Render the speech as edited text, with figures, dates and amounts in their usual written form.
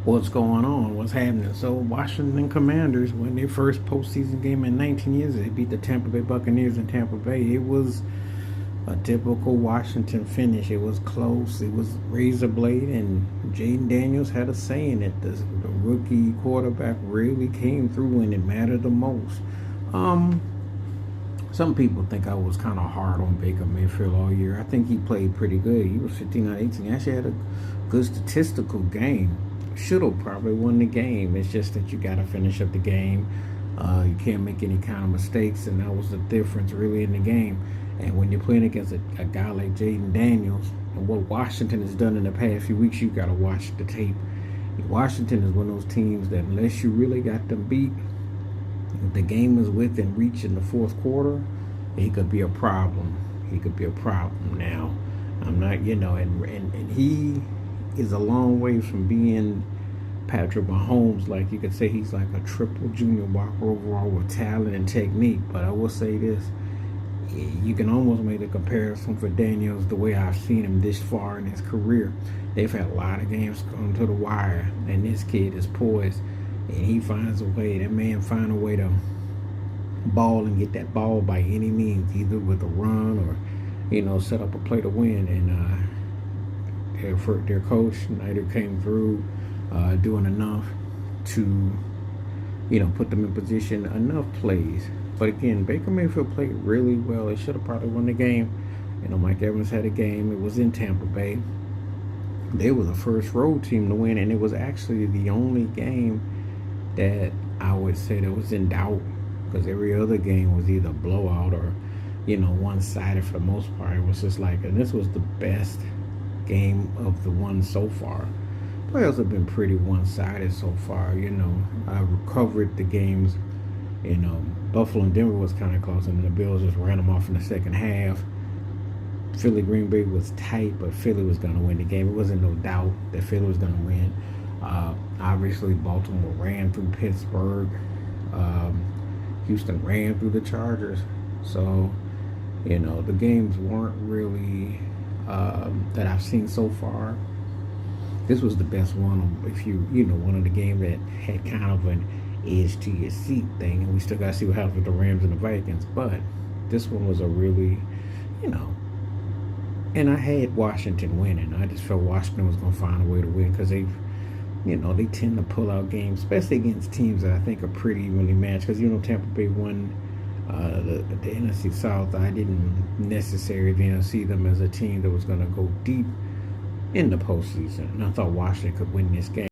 what's going on, what's happening. So Washington Commanders won their first postseason game in 19 years. They beat the Tampa Bay Buccaneers in Tampa Bay. It was a typical Washington finish. It was close. It was razor blade, and Jaden Daniels had a say in it. The rookie quarterback really came through when it mattered the most. Um, some people think I was kind of hard on Baker Mayfield all year. I think he played pretty good. He was 15 out of 18. He actually had a good statistical game. Should have probably won the game. It's just that you got to finish up the game. You can't make any kind of mistakes, and that was the difference really in the game. And when you're playing against a guy like Jaden Daniels, and what Washington has done in the past few weeks, you got to watch the tape. Washington is one of those teams that unless you really got them beat, if the game is within reach in the fourth quarter, he could be a problem. He could be a problem. Now, I'm not, and he is a long way from being Patrick Mahomes. Like you could say he's like a triple junior walker overall with talent and technique. But I will say this, you can almost make a comparison for Daniels the way I've seen him this far in his career. They've had a lot of games come to the wire, and this kid is poised, and he finds a way. That man finds a way to ball and get that ball by any means, either with a run or, set up a play to win. And their coach Snyder came through, doing enough to, put them in position, enough plays. But again, Baker Mayfield played really well. They should have probably won the game. Mike Evans had a game. It was in Tampa Bay. They were the first road team to win, and it was actually the only game that I would say that was in doubt, because every other game was either blowout or, one-sided for the most part. It was just like, and this was the best game of the one so far. Playoffs have been pretty one-sided so far. I recovered the games. Buffalo and Denver was kind of close, and the Bills just ran them off in the second half. Philly Green Bay was tight, but Philly was going to win the game. It wasn't no doubt that Philly was going to win. Obviously, Baltimore ran through Pittsburgh. Houston ran through the Chargers. So, the games weren't really that I've seen so far. This was the best one. If one of the games that had kind of an edge to your seat thing, and we still got to see what happens with the Rams and the Vikings. But this one was a really, and I had Washington winning. I just felt Washington was going to find a way to win, because they tend to pull out games, especially against teams that I think are pretty evenly matched. Because Tampa Bay won the NFC South. I didn't necessarily see them as a team that was going to go deep in the postseason, and I thought Washington could win this game.